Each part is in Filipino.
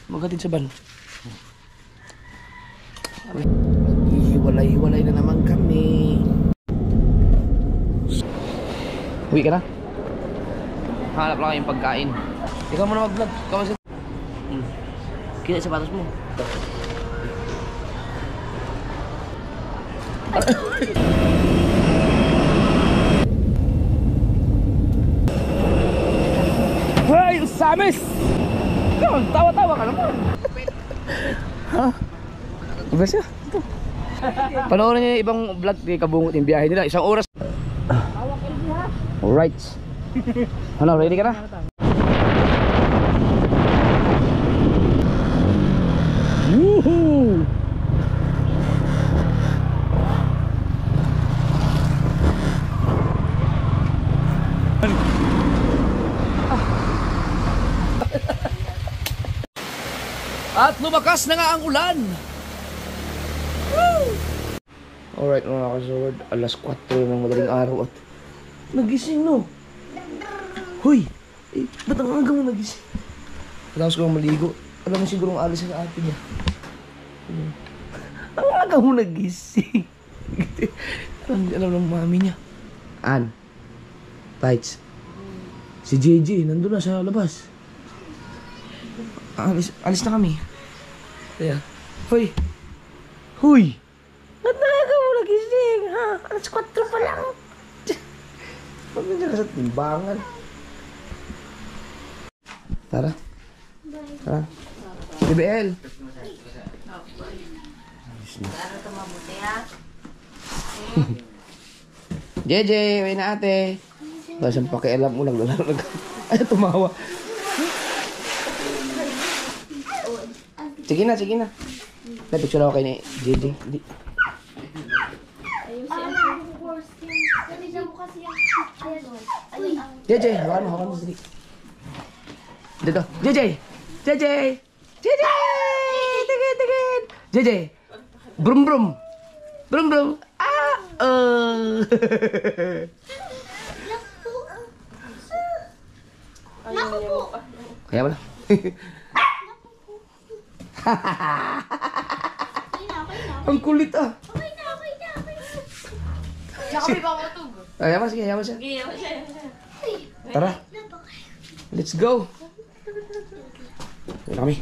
Maghatid sa van. Hiwalay-hiwalay na naman kami. Uwi ka na? Hanap lang kayong pagkain. Ikaw mo na mag-vlog. Ikaw mo Kita sapatos mo. Hey, Samis! Tawa-tawa ka naman. Ha? Ba siya? Panoorin niyo yung ibang vlog ni Kabungot yung biyahe nila. 1 oras. Alright. Ano, ready ka na? Woohoo! At lumakas na nga ang ulan. Woo! Alright mga kasawad, alas 4 ng madaling araw at nagising no. Hoy, ba't ang aga mo nagising? Tapos ko maligo. Alam mo siguro ang alis sa ate niya. Ang aga mo nagising. Alam ng mami niya. Ann, Tights, si JJ nandun na sa labas. Alis na kami. Kaya, hoy! Hoy! Ba't nakaga mo nagising, ha? Alas 4 pa lang. Ba't nandiyan ka sa timbangan? Tara. Tara. BBL. Tara ito mabuti, ha? JJ, may na ate. Wala siyang pakialam mo lang. Ay, tumawa. Sige na, sige na. Napicture ako kay ni JJ. Hindi. JJ, hawakan mo. Sige. Dito. JJ! JJ! JJ! Tigil! JJ! Brum brum! Brum brum! Ah! Kaya ba na? Ang kulit ah. Okay na. Sabi ba matug? Ayaw siya. Tara. Let's go. Wala kami.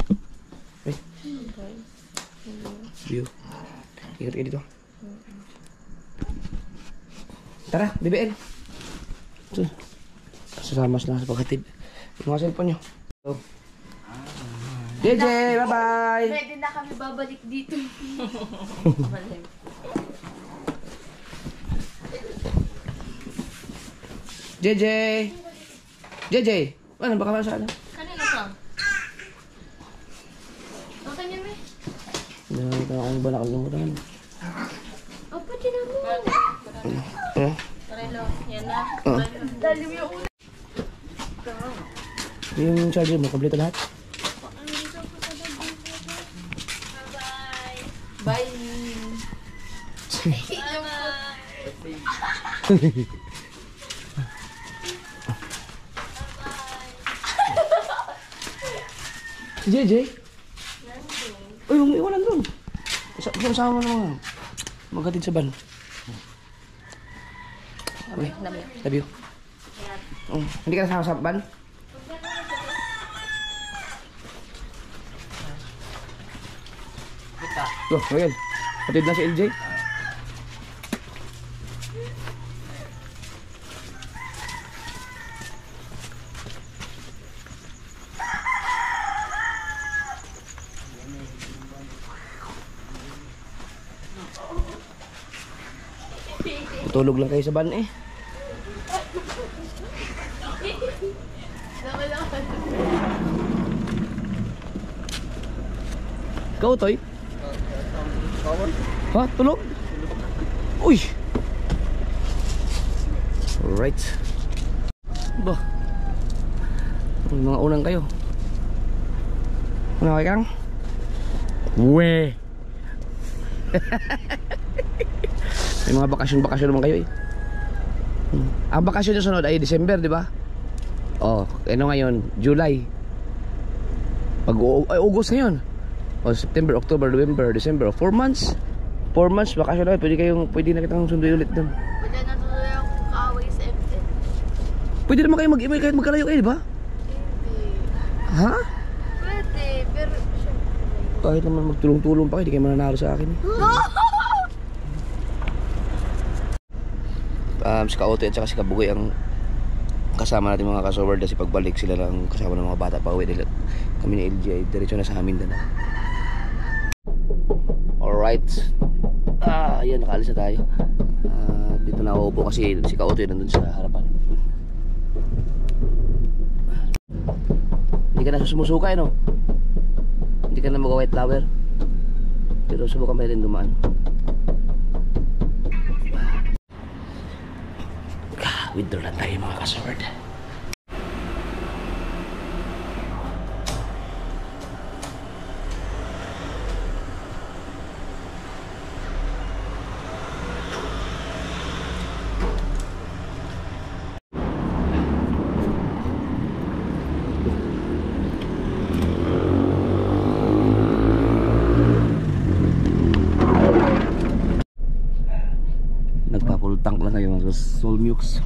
Wait. View. Ikot kayo dito. Tara, BBL. Sasamas na sa paghatid. Yung mga cellphone nyo. So. JJ, bye-bye! Pwede na kami babalik dito. JJ! JJ! Ano, baka masala? Kanina pa. Okay niya, may? Hindi na akong ba nakalimutan. O, pwede na mo. Parelo, yan na. Dalim yung una. Yung charger mo, kompleto lahat? Bye. JJ? Uy, iwanan doon. Sama mo naman. Maghatid sa van. Love you. Hindi ka nasama sa van? Loh, ngayon. Hatid na si LJ. Tulog lang kayo sa van eh. Ikaw, Toy? Ha? Tulog? Uy! Alright. Ba? Mga unang kayo. Ano kayo kang? Weh! May mga bakasyon naman kayo eh. Ang bakasyon yung sunod ay December, di ba? Oh, ano ngayon? July. August ngayon. O September, October, November, December. 4 months. 4 months bakasyon na. Pwede na kitang sunduin ulit doon. Pwede na tuloy ako kaaway sa MTN. Pwede naman kayo mag-email kahit magkalayo kayo, di ba? Hindi. Ha? Pwede, pero syempre. Kahit naman magtulong-tulong pa kayo, di kayo mananalo sa akin. Si Kaote at saka si Kabugoy ang kasama natin mga kasober. Kasi pagbalik sila lang kasama ng mga bata pa uwi nila. Kami ni LG ay diretso na sa amin na. Alright. Ayan, nakaalis na tayo. Dito na uupo kasi si Kaote nandun sa harapan. Hindi ka na sumusukay, no? Hindi ka na mag-white flower. Pero subukan pa rin dumaan. Withdraw lang tayo mga kasword. Nagpapultang lang tayo mga Solmux.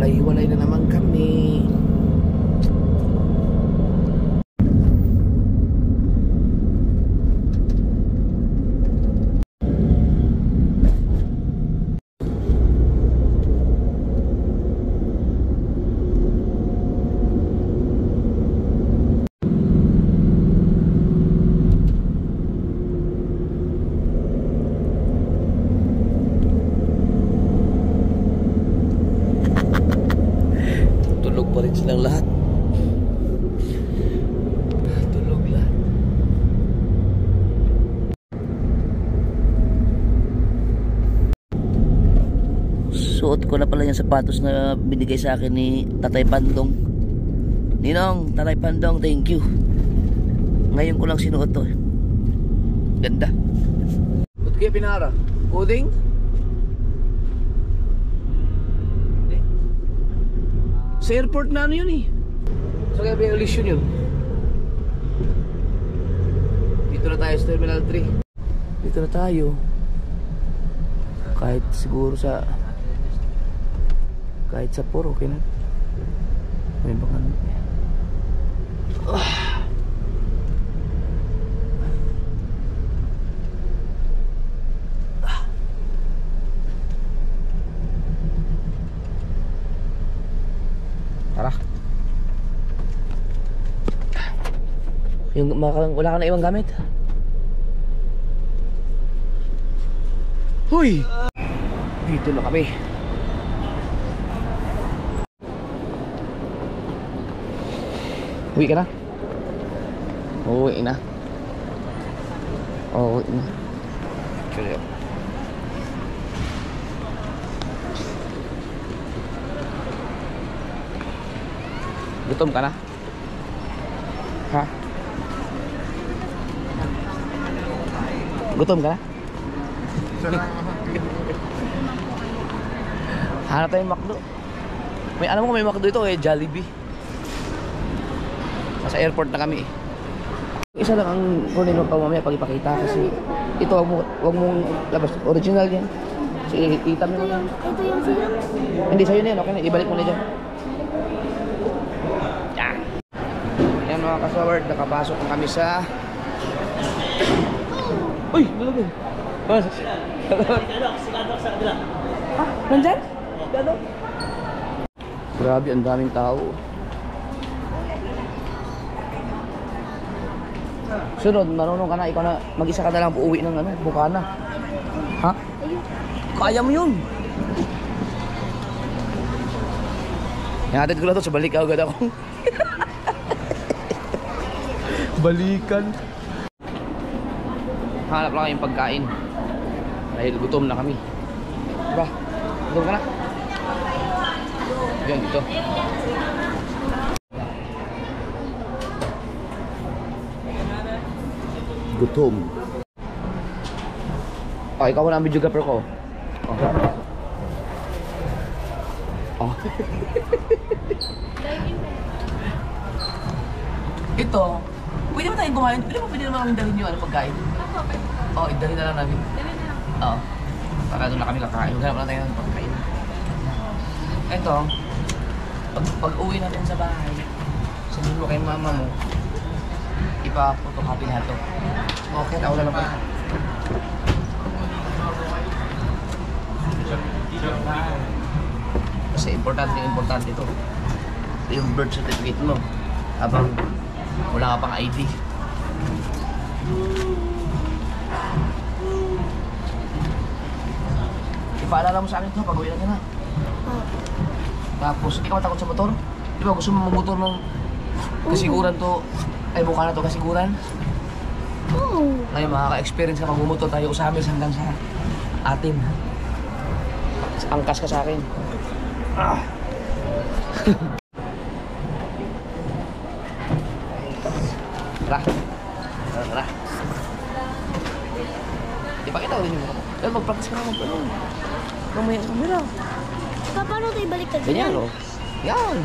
Hiwalay na naman kami. Tulog pa rin silang lahat. Tulog lahat. Suot ko na pala yung sapatos na binigay sa akin ni Tatay Pandong. Ninong, Tatay Pandong, thank you. Ngayon ko lang sinuot to. Ganda. Ba't kaya pinara? Coding? Sa airport na ano yun eh. So kaya violation yun. Dito na tayo sa Terminal 3. Dito na tayo. Kahit siguro sa Puro, okay na. May baka tara. Wala ka na ibang gamit? Huy! Dito na kami. Uwi ka na? Uwi na. Uwi na. Kaya gutom ka na? Ha? Gutom ka na? Hanap tayong McDo. Alam mo kung may McDo ito eh, Jollibee. Sa airport na kami. Isa lang ang kunin mo pa mamaya pag ipakita kasi ito wag mong labas. Original yan. Sige, itam mo yan. Ito yung sila. Hindi sa'yo na yan, okay na. Ibalik mo na dyan. Yan mga kasaward, nakapasok na kami sa... Uy! Nalagay! Sigado sa kabila. Ah, nandyan? Sigado? Grabe, ang daming tao. Sunod, marunong ka na, ikaw na, mag-isa ka na lang uuwi ng Bukana. Ha? Kaya mo yun. Ihatid ko na to, sa balik agad ako. Balikan. Hanap lang kayong pagkain. Dahil gutom na kami. Diba? Gutom ka na? Yan, dito. Gutom. Oh, ikaw na ang videographer ko. Oh. Oh. Ito, pwede ba tayong kumain? Pwede naman kami dalhin yung pagkain? Oo, idalhin na lang namin. Oo. Para doon na kami kakain. Maghanap na tayo ng pagkain. Ito, pag uwi natin sa bahay, sabihin mo kay mama mo, ipa-photocopy na ito. Okay, ako na lang pa. Kasi importante ito. Ito yung birth certificate mo. Habang wala ka pang ID. Ipaalala mo sa akin ito pag uwi natin na. Tapos, hindi ka matakot sa motor? Di ba gusto mo mag-motor ng kasiguran to? Ay, mukha na to kasiguran? Oo. Ngayon, makaka-experience ka mag-motor tayo usamis hanggang sa atin. Angkas ka sa akin. Ah! Tara. Tara. Ipakita ko din yung mukha mo. Dahil mag-practice ka na mag-ano. Mamaya sa camera. Paano tayo balik ka Ganyan, o. Yan.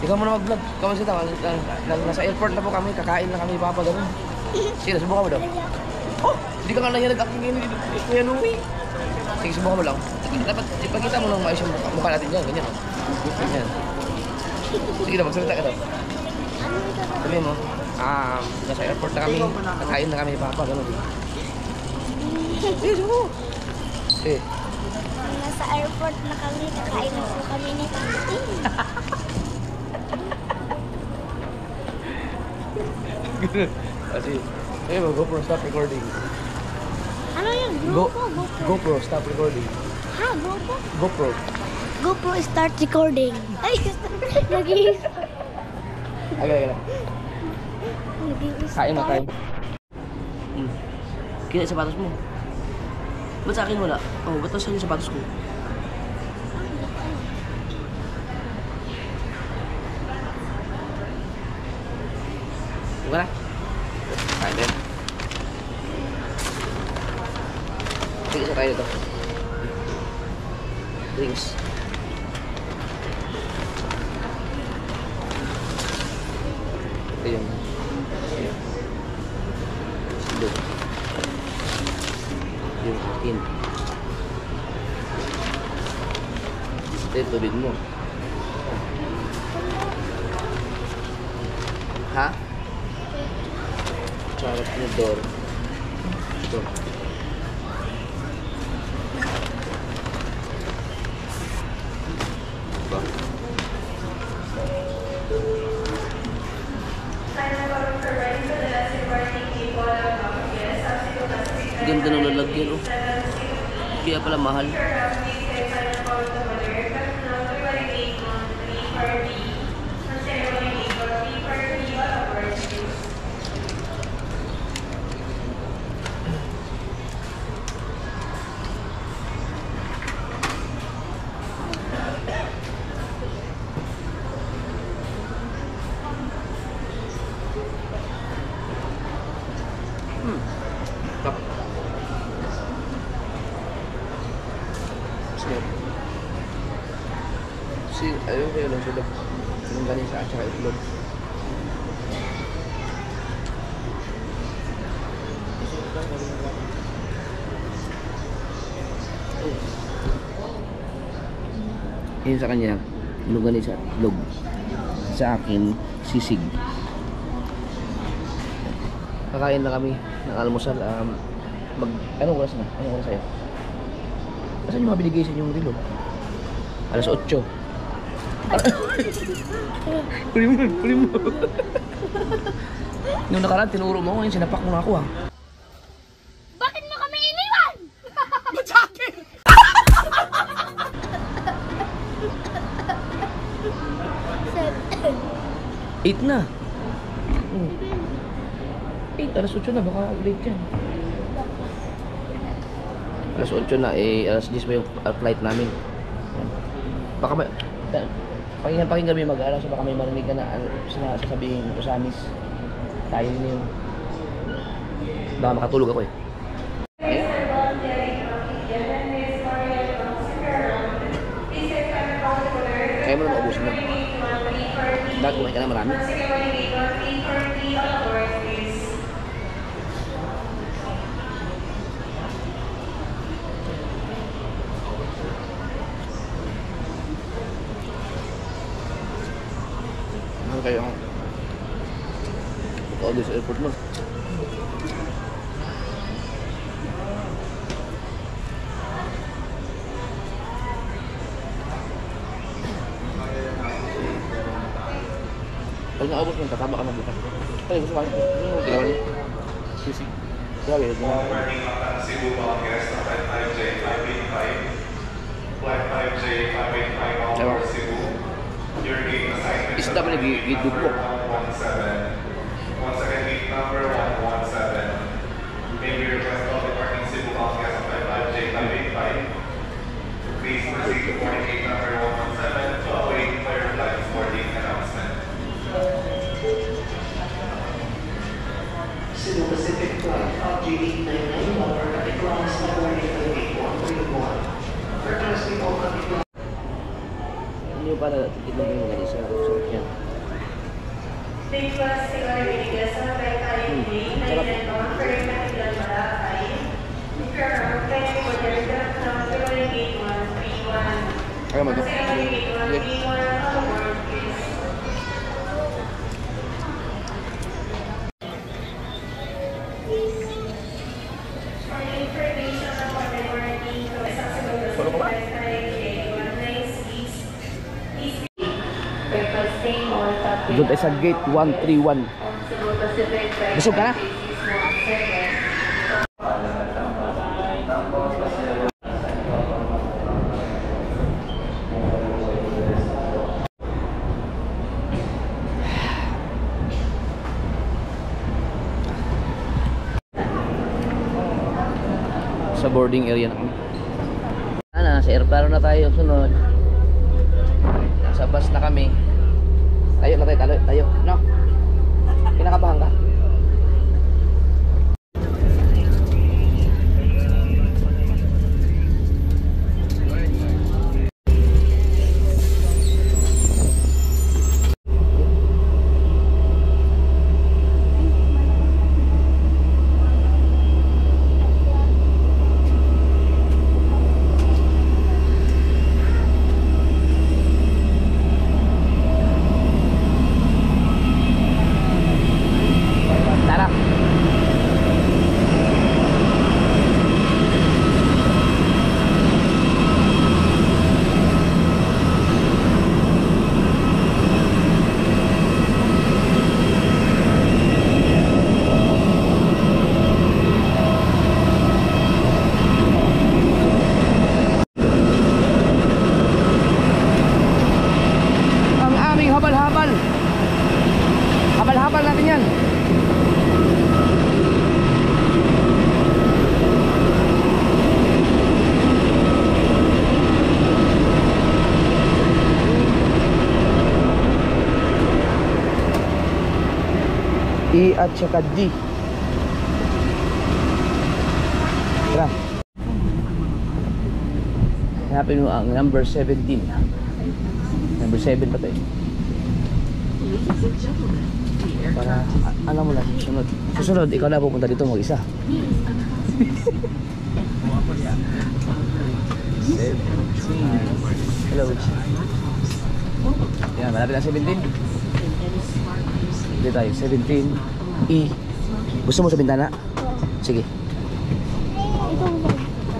Ikaw mo na mag-vlog. Kamusta tayo? Nasa airport na po kami. Kakain na kami, Papa. Ganun. Sige, subukan mo daw. Oh! Hindi ka nga lang yan nag-acting ngayon. Kuya Louie. Sige, subukan mo lang. Dapat ipakita mo lang maayos yung mukha natin dyan. Ganyan, o. Ganyan. Sige na, magsalita ka daw. Sabihin mo, nasa airport na kami. Kakain na kami, Papa. Ganun. Sige, subukan mo. Eh. Nasa airport na kami, kakain na po kami ni Tati. Kasi, eh, GoPro, stop recording. Ano yung GoPro? GoPro, stop recording. Ha, GoPro? GoPro. GoPro start recording. Ay, nag-i-start. Agad. Nag-i-start. Kain na tayo. Kaya sapatos mo. Ba't sa akin wala? Oh, ba't saan yung sapatos ko? Huwag na. Kain din. Sige, isa tayo ito. Drinks. Ito yun. Silog. Yung akin. Ito yung tubig mo. Ha? Charot na door. Ito. Ba? Ganda ng lalagyan, oh. Kaya pala mahal. Stop. Snap. Ayun kayo lang sulog. Yung ganisa at saka itlog. Yun sa kanya, yung ganisa at itlog. Sa akin, sisig. Kakain na kami ng almusal. Anong oras na? Anong oras sa'yo? Saan yung mga binigay sa inyong rilo? Alas 8. Huli mo nun, huli mo. Nung nakaraan, tinuro mo ako, ngayon sinapak mo na ako, ha? Bakit mo kami iniwan? Ba't sa akin? 8 na. Alas 8 na, baka late yan. Alas 8 na, alas 10 pa yung flight namin. Yan. Baka may... Pakinggan kami mag-aaral, so baka may marinig ka na sasabihin ko sa amis. Tayo na yun. Baka makatulog ako eh. Kaya mo na maubusin mo. Dahil kumain ka na marami. Ano kayo? All this airport mo. Pag naubos mo, tatama ka na bukas. Ay, gusto ka. Ano yung ginawa niya? Sisi. Grabe, ginawa. Cebu Batangas, flight 5J 585. Flight 5J 585 out for Cebu. Your gate assignment Isda pa nag-gidug po. 117. Once again, gate number 117. May we request all departing Cebu Batangas on flight 5J 585. Please proceed to boarding gate number 117 to await for your flight boarding announcement. Cebu Pacific Flight FG8991 for traffic loss na boarding to gate 131. For transit all traffic loss. Hindi pa na titignan mo yung mga isa. Sarap yan. Big Plus, Sigari Bigas, sa Pekay, Nailan, for your Katilan Marakay. Current, Pekay, for your draft ng Sigari Gate 131. Kaya mo ito. Sigari Gate 131, forward, please. For information ng warning, sa Cebu Pacific Gate 196, Purple Stain or Tapia. Doon tayo sa gate 131. Busog ka na? Sa boarding area na kami. Sa airplano na tayo sunod. Nasa bus na kami. Tayo na tayo. No? Kinakabahan ka? Habal natin yan. E at saka D. Tara. Hanapin mo ang number 17. Number 7 pa tayo. Para alam mo lang, susunod ikaw na pupunta dito mag-isa. Hello. Yan, malapit na 17. Dito tayo, 17 E. Gusto mo sa bintana? Sige.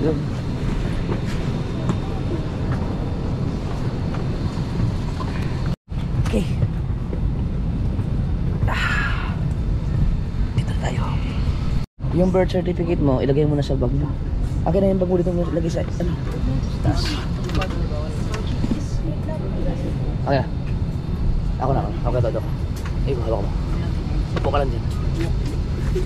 Ito. Okay. Dito tayo. Yung birth certificate mo, ilagay mo na sa bag mo. Akin na yung bag mo dito, lagay sa ano? Taas. Okay na. Ako na. Okay, todo. Ikaw, hawak mo. Upo ka lang dyan. Hello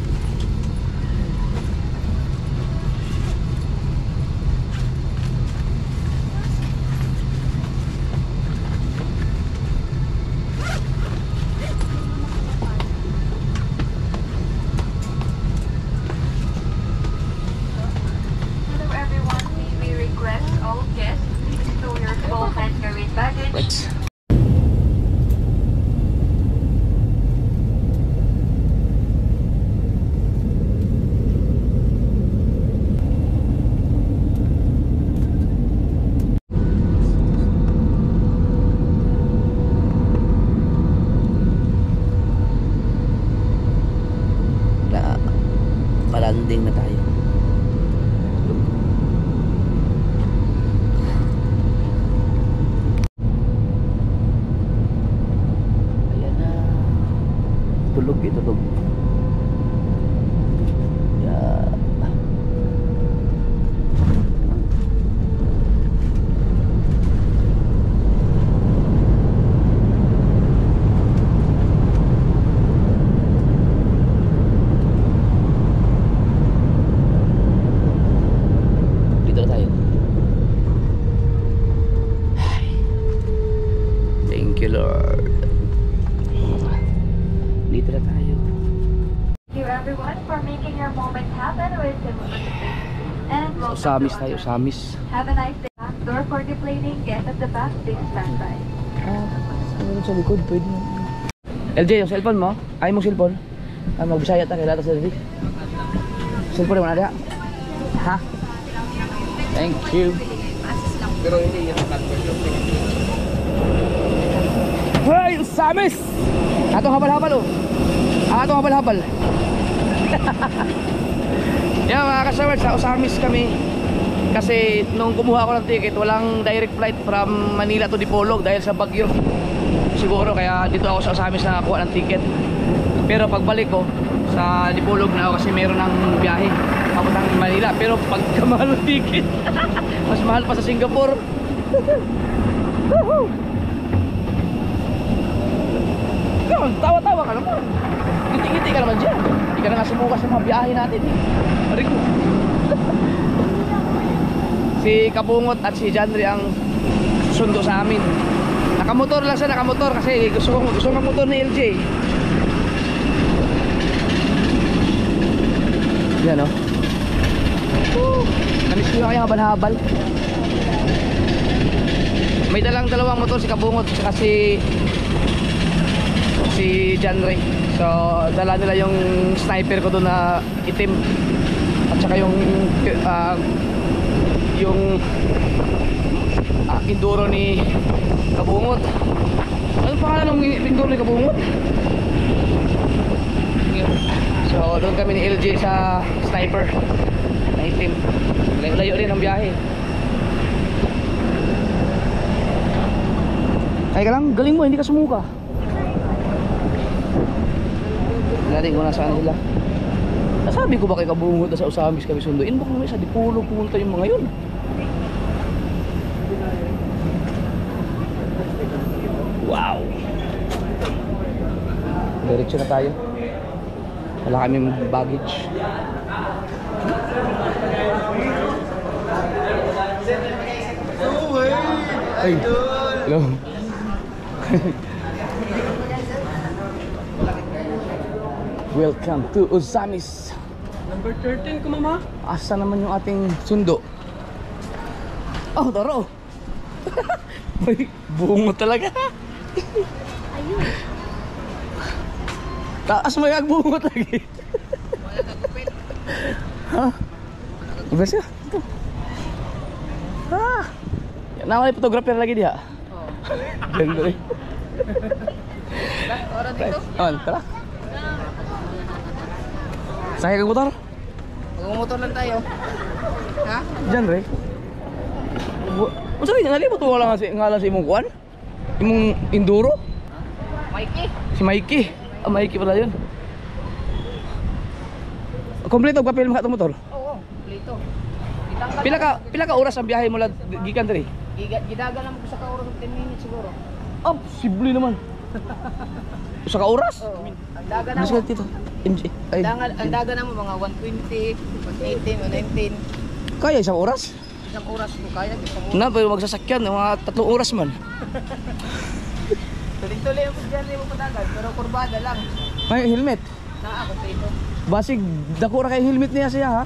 everyone, we request all guests please stow your small hand carried baggage. Right. Palanding na tayo. Ayan na. Tulog eh, tulog. Yeah. Dito na tayo. Ay. Thank you, Lord. Dito na tayo. Thank you everyone for making your moment happen with Simplicity. And welcome Usamis to tayo, Wonder. usamis. Have a nice day. Back door for deplaning. Guests at the back, please stand by. Ano sa likod? Pwede na. LJ, yung cellphone mo? Ay mong cellphone? Ay, magbisaya ta, kailangan sa LJ. Cellphone mo na diha. Ha? Thank you. Pero hindi yung Hoy, usamis! Atong habal-habal oh. Atong habal-habal. Yan mga kasawad, sa usamis kami. Kasi nung kumuha ko ng ticket, walang direct flight from Manila to Dipolog dahil sa bagyo. Siguro kaya dito ako sa usamis na nakuha ng ticket. Pero pagbalik ko sa Dipolog na ako kasi meron ng biyahe papuntang Manila. Pero pagkamahal ng ticket, mas mahal pa sa Singapore. Tawa-tawa ka naman. Ngiti-ngiti ka naman dyan. Hindi ka na nga sumuka sa mga biyahe natin. Arigo. Si Kabungot at si Janry ang sundo sa amin. Nakamotor lang siya, nakamotor kasi gusto ng motor ni LJ. Yan o. Namis ko yung kayang habal-habal. May dalawang motor si Kabungot at si Janry. So dala nila yung sniper ko doon na itim. At saka yung enduro ni Kabungot. Ano pangalan ng enduro ni Kabungot? So doon kami ni LJ sa sniper na itim. Layo rin ang biyahe. Ay ka lang, galing mo, hindi ka sumuka. Natin ko nasaan sila. Nasabi ko ba kay Kabungot na sa usamis kami sunduin? Baka may sa Dipolog pumunta yung mga yun. Wow! Diretso na tayo. Wala kaming baggage. Ay! Hello! Welcome to Usamis. Number 13 ko, mama. Asa naman yung ating sundo? Oh, taro! Ay, bungo talaga. Ayun. Taas mo yung bungo lagi. Ha? Iba siya. Ito. Ha? Naman yung photographer lagi dia. Oo. Ganda rin. Oras dito. Tara. Sakay kang motor? Mag-motor lang tayo. Ha? Diyan rin. Masabi nga ito wala nga sa imong kuwan? Imong enduro? Mikey. Si Mikey. Ah, Mikey pala yun. Kompleto ba film ka itong motor? Oo, plito. Pila ka oras ang biyahe mo gikan diri? Gidaga lang ko sa kaoras ng 10 minutes siguro. Ah, posible naman. Sa ka oras? Oo. Ang daga na Bilis ka mo. dito. Ang daga naman mga 120, 118, 119. Kaya isang oras? Isang oras ko kaya. Isang oras. Na, pero magsasakyan, mga 3 oras man. Tuloy-tuloy ako dyan, hindi mo patagal. Pero kurbada lang. May helmet. Na ako dito. Basig, dako ra kay helmet niya siya ha.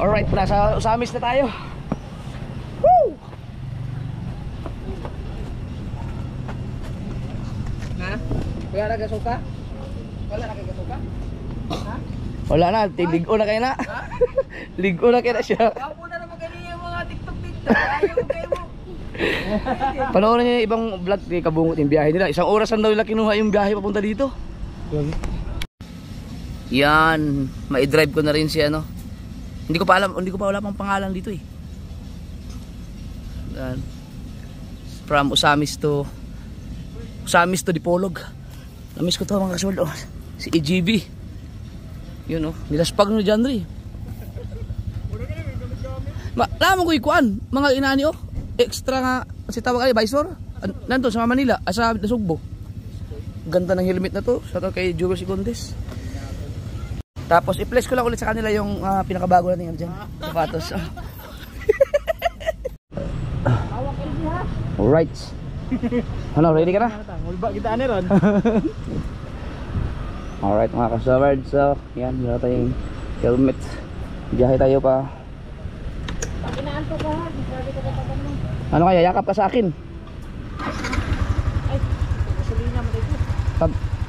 Alright, nasa Usamis na tayo. Woo! Ha? Wala na kasuka? Wala na kasuka? Ha? Wala na, ligo na kayo na. Ligo na kayo na siya. Wapo na naman ganyan yung mga TikTok. Ayaw kayo mo. Panoorin niyo yung ibang vlog ni Kabungot yung biyahe nila. Isang oras lang daw nila kinuha yung biyahe papunta dito. Yan, mai-drive ko na rin si ano. Hindi ko pa wala pang pangalan dito eh. Yan. From Usamis to Dipolog. Namiss ko to mga kasul. Oh, si EGB. Yun oh, nilaspag no dyan rin. Laman ko ikuan, mga inani oh. Extra nga, si tawag ay visor. Nandun sa Manila, sa Nasugbo. Ganda ng helmet na to. Sa to kay Jugos Icondes. Tapos i-place ko lang ulit sa kanila yung pinakabago natin dyan. Sapatos. Alright. Ano, ready ka na? Mulba kita ani ron. Alright mga kasaward. So, yan, meron tayong helmet. Biyahe tayo pa. Pinaanto ko ha, sabi ko na tagal mo. Ano kaya, yakap ka sa akin. Ay, gasolina mo dito.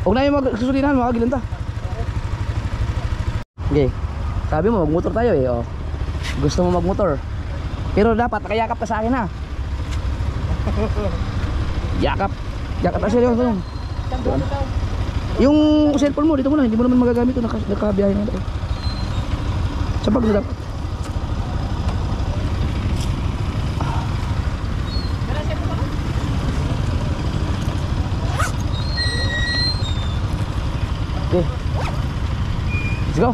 Huwag na yung magsusulinahan, makagilan ta. Okay, sabi mo magmotor tayo eh. Oh. Gusto mo magmotor. Pero dapat nakayakap ka sa akin ha. Yakap na siya yun. Yung cellphone mo dito muna, hindi mo naman magagamit ito, nakabiyahe na ito. Sa bag na dapat. Okay, let's go.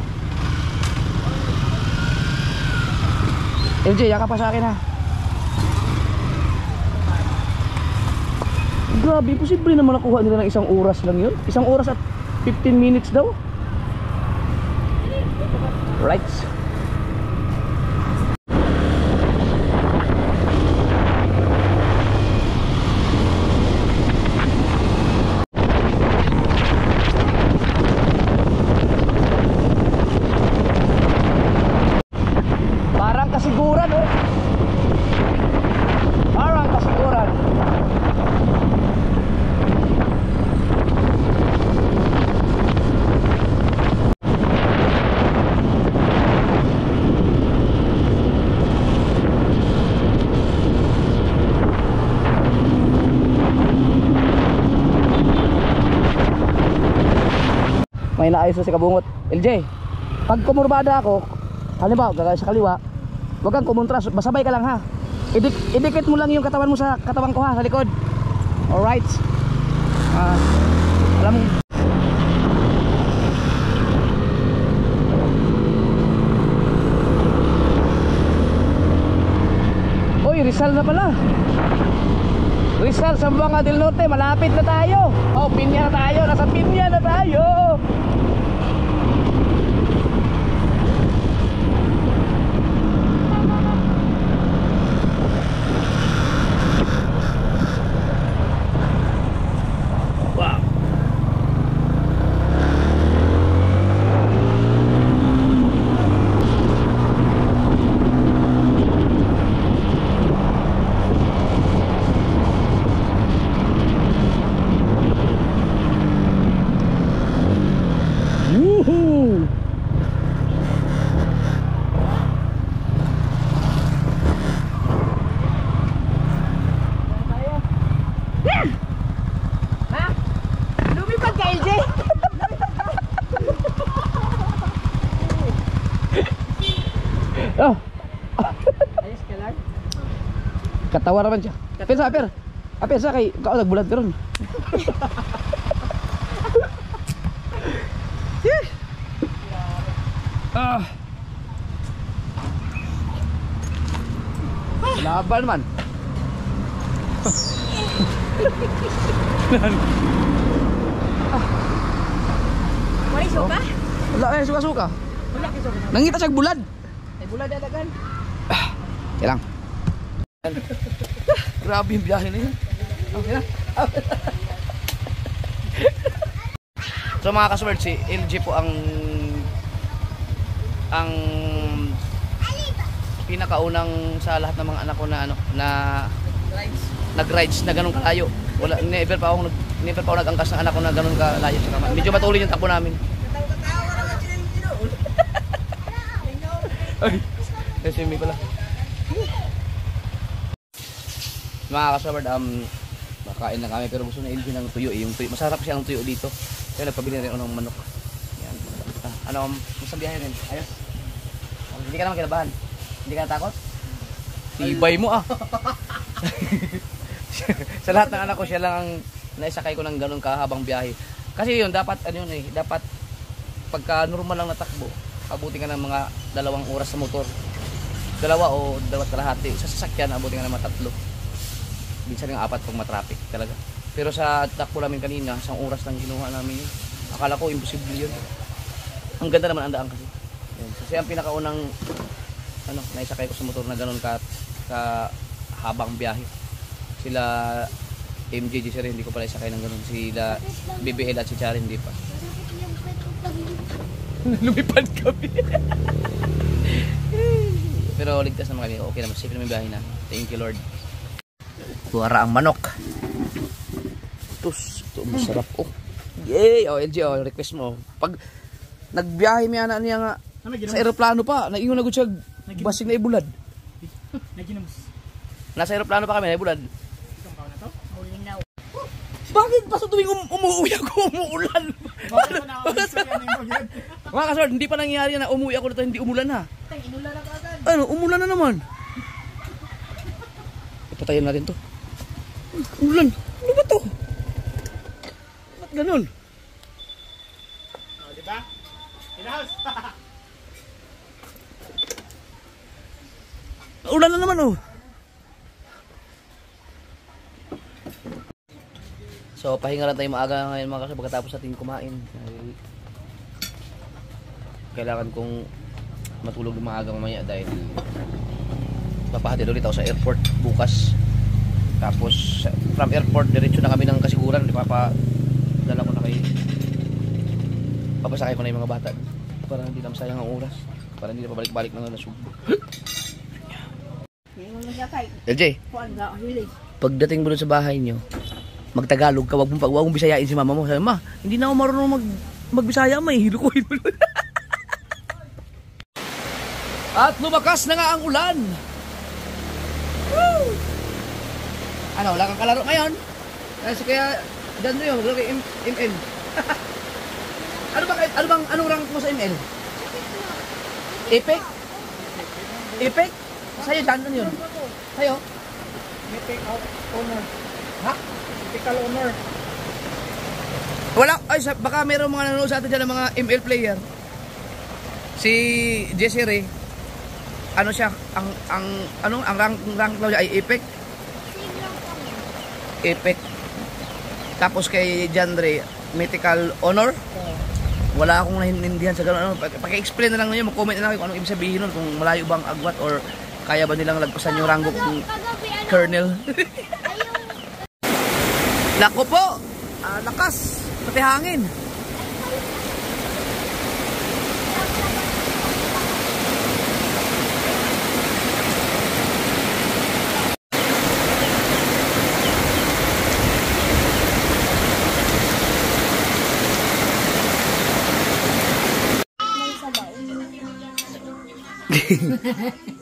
LJ, yakap pa sa akin ha. Grabe, posible naman nakuha nila ng 1 oras lang yun. 1 oras at 15 minutes daw. Right. Parang kasiguran oh. Parang kasiguran. May naayos na si Kabungot. LJ, pag kumurbada ako, halimbawa gagawin sa kaliwa, huwag kang kumuntras, basabay ka lang ha. Idikit mo lang yung katawan mo sa katawan ko ha, sa likod. Alright. Alam mo. Uy, Rizal na pala. Rizal, Zamboanga del Norte, malapit na tayo. Oh, Pinya na tayo, nasa Pinya na tayo. Wow. Woohoo! Ha? Lumipad ka, LJ? Oh, Ayos ka lang. katawa naman siya. Pensa kay ikaw nagbulat ka ron. Laban man. Wala suka? Wala eh, suka-suka. Wala kay suka. Nangita siya bulad. Ay bulad dadagan. Kaya lang. Grabe yung biyahe na yun. Okay na. So mga kasword, si LG po ang pinakaunang sa lahat ng mga anak ko na ano na nag-rides na ganun kalayo. Wala, never pa ako nag-angkas ng anak ko na ganun kalayo sa naman. Medyo matuloy yung takbo namin. Ay, kasi may pala. Mga kasword, makain na kami pero gusto na LG ng tuyo. Yung tuyo. Masarap siya ang tuyo dito. Kaya nagpabili rin ako ng manok. Yan. Ano, masabihan rin. Ayos. Hindi ka naman kinabahan. Hindi ka natakot? Tibay mo ah. Sa lahat ng anak ko, siya lang ang naisakay ko ng ganun kahabang biyahe. Kasi yun, dapat, ano yun eh, dapat pagka normal lang natakbo, abutin ka ng mga 2 oras sa motor. 2 o 2 kalahati. Sa sasakyan, abutin ka ng mga 3. Minsan nga 4 pag matraffic talaga. Pero sa takbo namin kanina, 1 oras lang ginuha namin yun. Akala ko imposible yun. Ang ganda naman ang daan kasi. Yun. Kasi ang pinakaunang ano, naisakay ko sa motor na ganun ka habang biyahe. Sila MJG sir, hindi ko pala isakay ng ganun. Sila BBL at si Charin, hindi pa. Lumipad kami. Pero ligtas naman kami. Okay naman, safe naman yung biyahe na. Thank you Lord. Buwara ang manok. Tus, ito masarap. Oh. Yay! Oh, LG, oh, request mo. Pag nagbiyahe may ana niya nga sa aeroplano pa, naiyon na gud siya basig na ibulad. Nasa aeroplano pa kami, na ibulad. Bakit pa sa tuwing umuwi ako, umuulan? Mga kasword, hindi pa nangyayari na umuwi ako dito, hindi umulan ha. Ano, umulan na naman. Ipatayin natin to. Umulan. Ano ba to? Ba't ganun? Oh, diba? In the house. Ulan na naman oh. So pahinga lang tayo maaga ngayon mga kasword pagkatapos natin kumain. Kailangan kong matulog ng maaga mamaya dahil papahatid ulit ako sa airport bukas. Tapos from airport diretso na kami ng Kasiguran. Papadala ko na kayo. Papasakay ko na yung mga bata para hindi na masayang ang oras. Para hindi na pabalik-balik na nasubo. LJ, pagdating mo doon sa bahay nyo, magtagalog ka, wag mong bisayain si mama mo. Sabi, ma, hindi na ako marunong magbisaya, may hilo ko. At lumakas na nga ang ulan. Woo! Ano, wala kang kalaro ngayon? Kasi kaya, dyan yun, maglaro kay ML. Anong rank mo sa ML? Epic? Epic? Sa'yo dyan, ano yun? Sa'yo? Mythical honor. Ha? Mythical honor. Wala, ay, baka mayroong mga nanonood sa atin dyan ng mga ML player. Si Jesse Ray, ano siya, ang rank daw niya ay Epic. Epic. Tapos kay Jandre, Mythical Honor. Wala akong nahintindihan sa gano'n. Paki-explain na lang ninyo, mag-comment na lang kung anong ibig sabihin nun, kung malayo bang agwat or kaya ba nilang lagpasan yung rango kung Colonel. Lako po! Lakas! Pati hangin!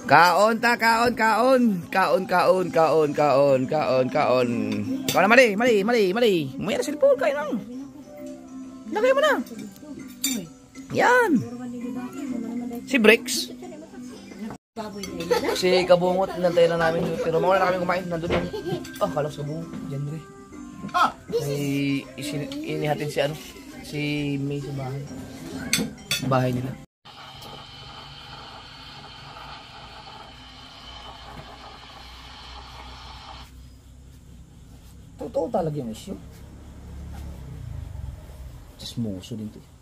Kaon ta, kaon. Kaon na, mali. May na cellphone, kain lang. Lagay mo na. Yan. Si Bricks. Si Kabungot, nantayin na namin. Pero mauna na kami kumain, nandun yun. Oh, kalos Kabungot. Diyan rin. Inihatid si ano, si May sa bahay. Bahay nila. Totoo talaga yung issue. Chismoso din to.